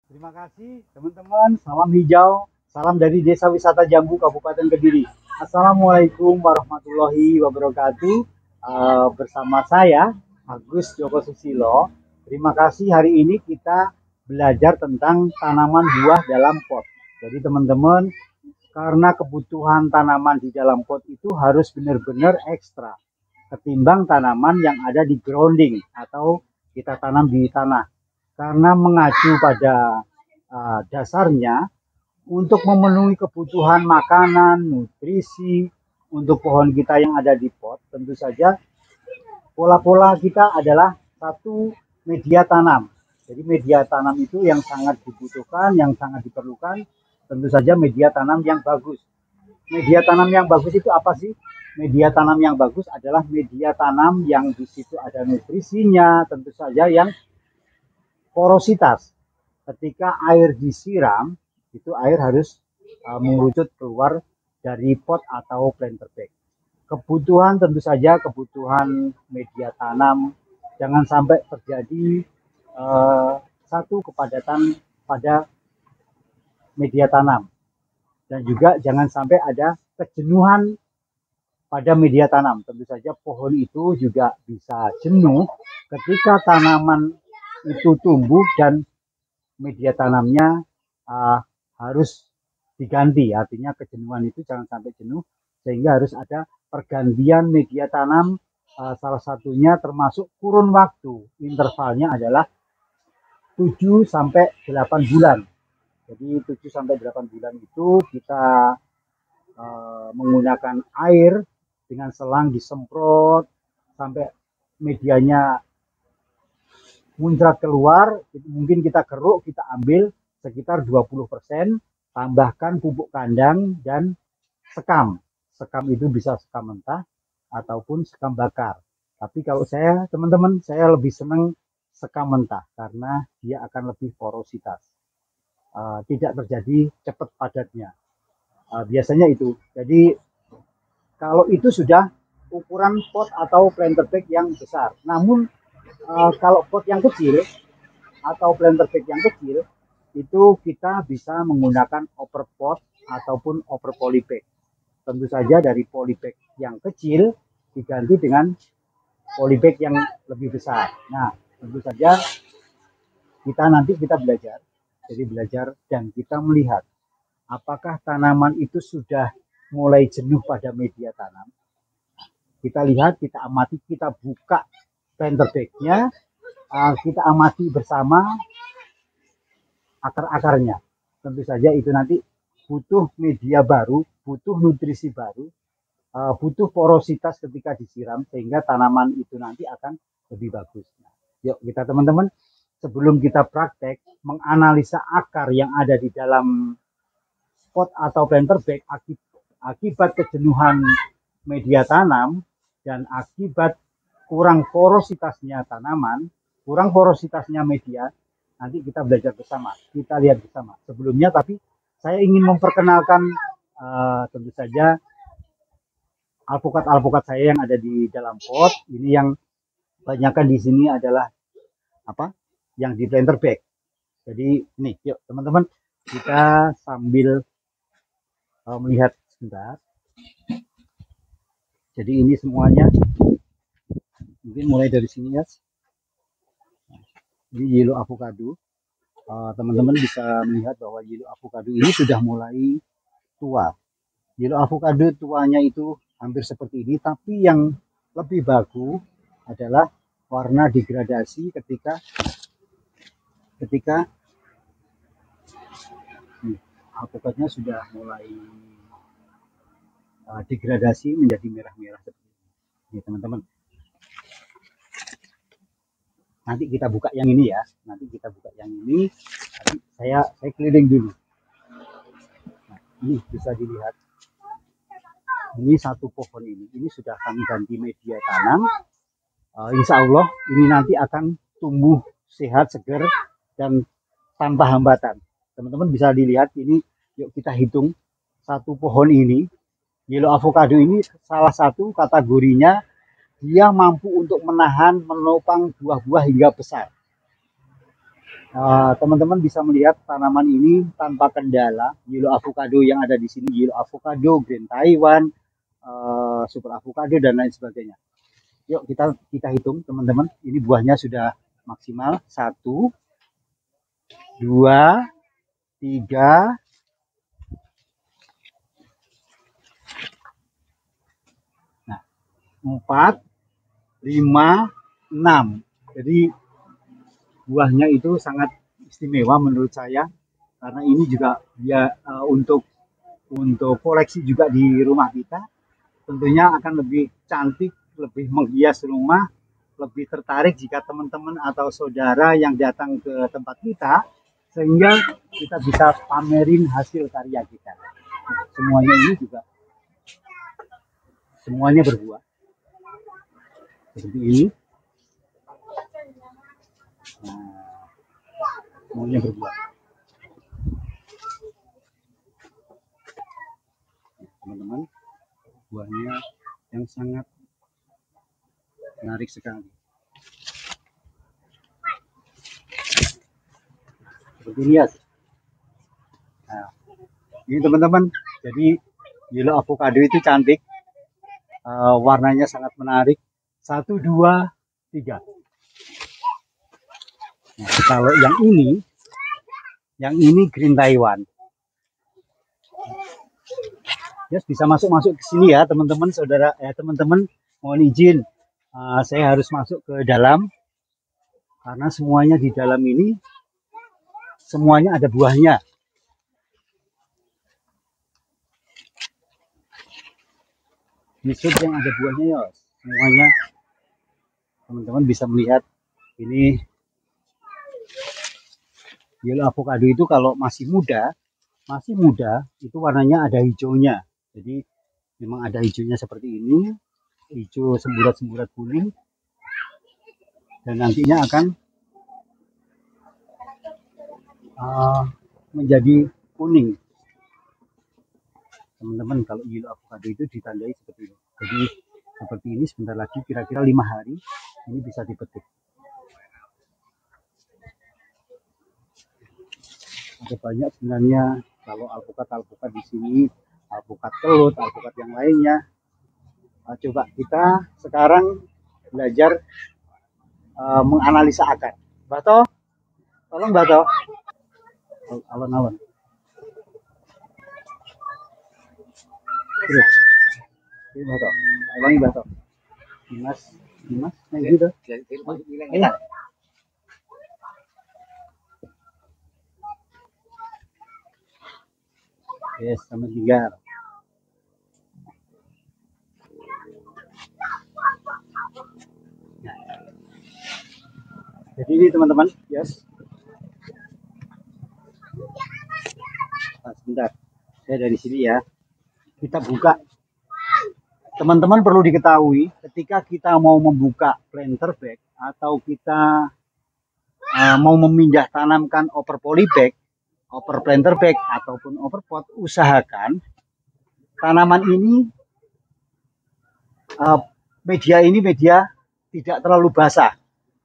Terima kasih teman-teman, salam hijau, salam dari Desa Wisata Jambu, Kabupaten Kediri. Assalamualaikum warahmatullahi wabarakatuh. Bersama saya, Agus Joko Susilo. Terima kasih, hari ini kita belajar tentang tanaman buah dalam pot. Jadi teman-teman, karena kebutuhan tanaman di dalam pot itu harus benar-benar ekstra ketimbang tanaman yang ada di grounding atau kita tanam di tanah. Karena mengacu pada dasarnya untuk memenuhi kebutuhan makanan, nutrisi untuk pohon kita yang ada di pot, tentu saja pola-pola kita adalah satu, media tanam. Jadi media tanam itu yang sangat dibutuhkan, yang sangat diperlukan, tentu saja media tanam yang bagus. Media tanam yang bagus itu apa sih? Media tanam yang bagus adalah media tanam yang di situ ada nutrisinya, tentu saja yang porositas. Ketika air disiram, itu air harus mengerucut keluar dari pot atau planter bag. Kebutuhan tentu saja kebutuhan media tanam, jangan sampai terjadi satu kepadatan pada media tanam, dan juga jangan sampai ada kejenuhan pada media tanam. Tentu saja pohon itu juga bisa jenuh ketika tanaman itu tumbuh dan media tanamnya harus diganti. Artinya kejenuhan itu jangan sampai jenuh, sehingga harus ada pergantian media tanam. Salah satunya termasuk kurun waktu, intervalnya adalah 7 sampai 8 bulan. Jadi 7 sampai 8 bulan itu kita menggunakan air dengan selang disemprot sampai medianya muncrat keluar. Mungkin kita keruk, kita ambil sekitar 20%, tambahkan pupuk kandang dan sekam. Sekam itu bisa sekam mentah ataupun sekam bakar. Tapi kalau saya, teman-teman, saya lebih senang sekam mentah karena dia akan lebih porositas. Tidak terjadi cepat padatnya. Biasanya itu. Jadi kalau itu sudah ukuran pot atau planter bag yang besar. Namun kalau pot yang kecil atau planter bag yang kecil, itu kita bisa menggunakan overpot ataupun over polybag. Tentu saja dari polybag yang kecil diganti dengan polybag yang lebih besar. Nah, tentu saja kita belajar. Jadi belajar dan kita melihat apakah tanaman itu sudah mulai jenuh pada media tanam. Kita lihat, kita amati, kita buka planter bag-nya, kita amati bersama akar-akarnya. Tentu saja itu nanti butuh media baru, butuh nutrisi baru, butuh porositas ketika disiram, sehingga tanaman itu nanti akan lebih bagus. Yuk kita teman-teman, sebelum kita praktek menganalisa akar yang ada di dalam pot atau planter bag akibat kejenuhan media tanam dan akibat kurang porositasnya tanaman, kurang porositasnya media, nanti kita belajar bersama, kita lihat bersama. Sebelumnya tapi saya ingin memperkenalkan tentu saja alpukat saya yang ada di dalam pot. Ini yang banyakkan di sini adalah apa? Yang di planter bag. Jadi nih, yuk teman-teman, kita sambil melihat sebentar. Jadi ini semuanya, mungkin mulai dari sini ya. Ini yellow avocado. Teman-teman bisa melihat bahwa yellow avocado ini sudah mulai tua. Yellow avocado tuanya itu hampir seperti ini, tapi yang lebih bagus adalah warna degradasi ketika avocadnya sudah mulai degradasi menjadi merah-merah seperti ini, teman-teman. Nanti kita buka yang ini ya. Nanti saya keliling dulu. Nah, ini bisa dilihat. Ini satu pohon ini sudah kami ganti media tanam. Insya Allah ini nanti akan tumbuh sehat, segar, dan tanpa hambatan. Teman-teman bisa dilihat ini. Yuk kita hitung satu pohon ini. Yellow avocado ini salah satu kategorinya dia mampu untuk menopang buah-buah hingga besar. Teman-teman bisa melihat tanaman ini tanpa kendala. Yellow avocado yang ada di sini, yellow avocado, green Taiwan, super avocado dan lain sebagainya. Yuk kita hitung teman-teman. Ini buahnya sudah maksimal 1, 2, 3, 4, 5, 6. Jadi buahnya itu sangat istimewa menurut saya karena ini juga ya untuk koleksi juga di rumah kita tentunya akan lebih cantik, lebih menghias rumah, lebih tertarik jika teman-teman atau saudara yang datang ke tempat kita sehingga kita bisa pamerin hasil karya kita. Semuanya ini juga semuanya berbuah seperti ini. Nah, semuanya berbuah. Teman-teman, buahnya yang sangat menarik sekali. Seperti ini ya. Nah, ini teman-teman, jadi yellow avocado itu cantik, warnanya sangat menarik. 1, 2, 3. Nah, kalau yang ini green Taiwan. Yes, bisa masuk ke sini ya teman-teman, saudara. Teman-teman mohon izin, saya harus masuk ke dalam karena semuanya di dalam ini semuanya ada buahnya. Di sud yang ada buahnya ya, semuanya teman-teman bisa melihat ini yellow avocado itu kalau masih muda itu warnanya ada hijaunya. Jadi memang ada hijaunya seperti ini, hijau semburat-semburat kuning, dan nantinya akan menjadi kuning. Teman-teman, kalau yellow avocado itu ditandai seperti ini. Jadi seperti ini sebentar lagi kira-kira 5 hari ini bisa dipetik. Ada banyak sebenarnya kalau alpukat di sini, alpukat kelut, alpukat yang lainnya. Coba kita sekarang belajar menganalisa akar. Bato, tolong Bato. Alon-alon. Terus, ini Bato, ulangi Bato. Dimas, nah gitu. Ayo. Yes, sama tinggal. Jadi ini teman-teman, yes. Nah, sebentar, saya dari sini ya. Kita buka. Teman-teman perlu diketahui, ketika kita mau membuka planter bag atau kita mau memindah tanamkan over polybag, over planter bag ataupun over pot, usahakan tanaman ini media tidak terlalu basah,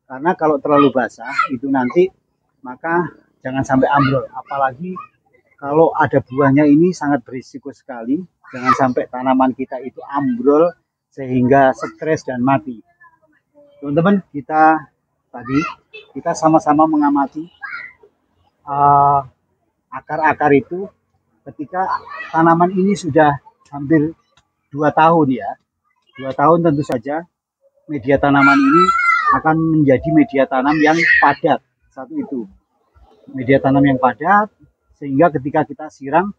karena kalau terlalu basah itu nanti maka jangan sampai ambrol, apalagi kalau ada buahnya ini sangat berisiko sekali, jangan sampai tanaman kita itu ambrol sehingga stres dan mati. Teman-teman, kita sama-sama mengamati akar-akar itu ketika tanaman ini sudah hampir 2 tahun ya. 2 tahun tentu saja media tanaman ini akan menjadi media tanam yang padat. Satu itu, media tanam yang padat sehingga ketika kita siram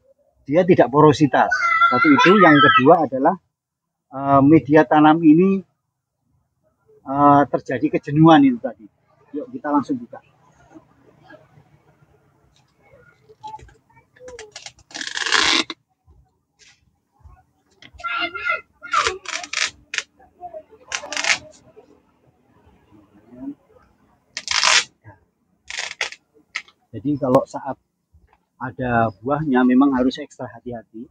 dia tidak porositas. Satu itu, yang kedua adalah media tanam ini terjadi kejenuhan itu tadi. Yuk kita langsung buka. Jadi kalau saat ada buahnya memang harus ekstra hati-hati.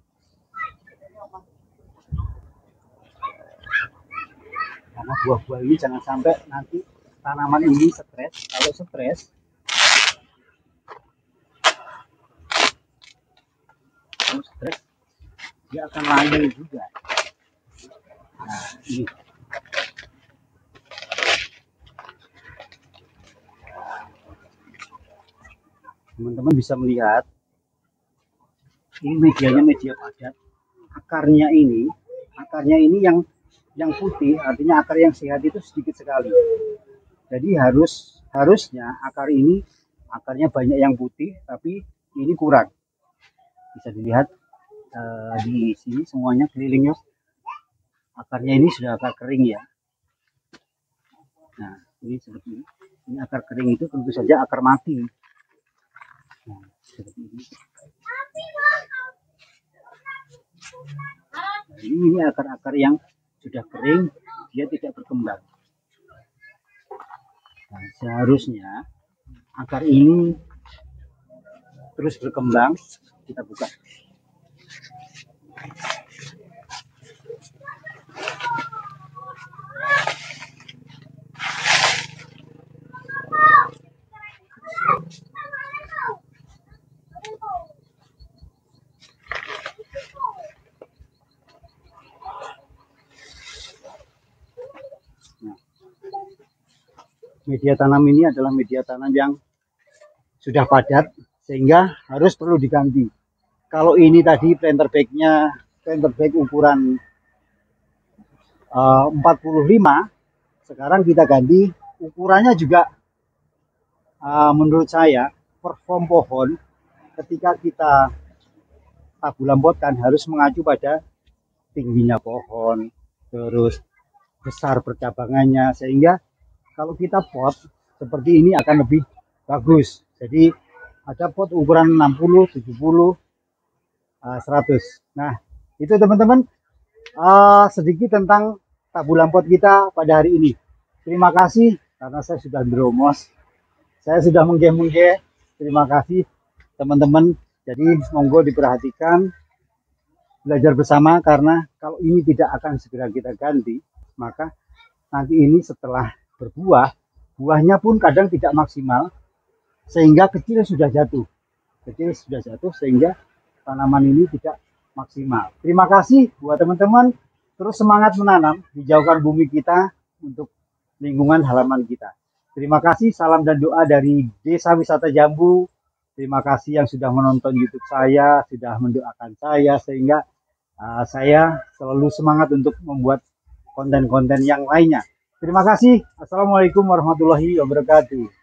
Karena buah-buah ini jangan sampai nanti tanaman ini stres. Kalau stres Kalau stres dia akan layu juga. Nah, ini teman-teman bisa melihat ini medianya media padat. Akarnya ini yang putih, artinya akar yang sehat itu sedikit sekali. Jadi harusnya akarnya banyak yang putih, tapi ini kurang. Bisa dilihat di sini semuanya kelilingnya akarnya ini sudah akar kering ya. Nah, ini seperti ini. Ini akar kering itu tentu saja akar mati. Nah, seperti ini. Nah, ini akar-akar yang sudah kering, dia tidak berkembang. Nah, seharusnya akar ini terus berkembang. Kita buka. Nah, media tanam ini adalah media tanam yang sudah padat sehingga harus perlu diganti. Kalau ini tadi planter bag ukuran 45, sekarang kita ganti ukurannya juga. Menurut saya perform pohon ketika kita tabu lampotkan harus mengacu pada tingginya pohon, terus besar percabangannya, sehingga kalau kita pot seperti ini akan lebih bagus. Jadi ada pot ukuran 60, 70, 100. Nah, itu teman-teman sedikit tentang tabu lampot kita pada hari ini. Terima kasih karena saya sudah dromos. Saya sudah menggeh-menggeh. Terima kasih teman-teman. Jadi monggo diperhatikan, belajar bersama, karena kalau ini tidak akan segera kita ganti, maka nanti ini setelah berbuah, buahnya pun kadang tidak maksimal, sehingga kecil sudah jatuh sehingga tanaman ini tidak maksimal. Terima kasih buat teman-teman, terus semangat menanam, hijaukan bumi kita untuk lingkungan halaman kita. Terima kasih, salam dan doa dari Desa Wisata Jambu. Terima kasih yang sudah menonton YouTube saya, sudah mendoakan saya, sehingga saya selalu semangat untuk membuat konten-konten yang lainnya. Terima kasih. Assalamualaikum warahmatullahi wabarakatuh.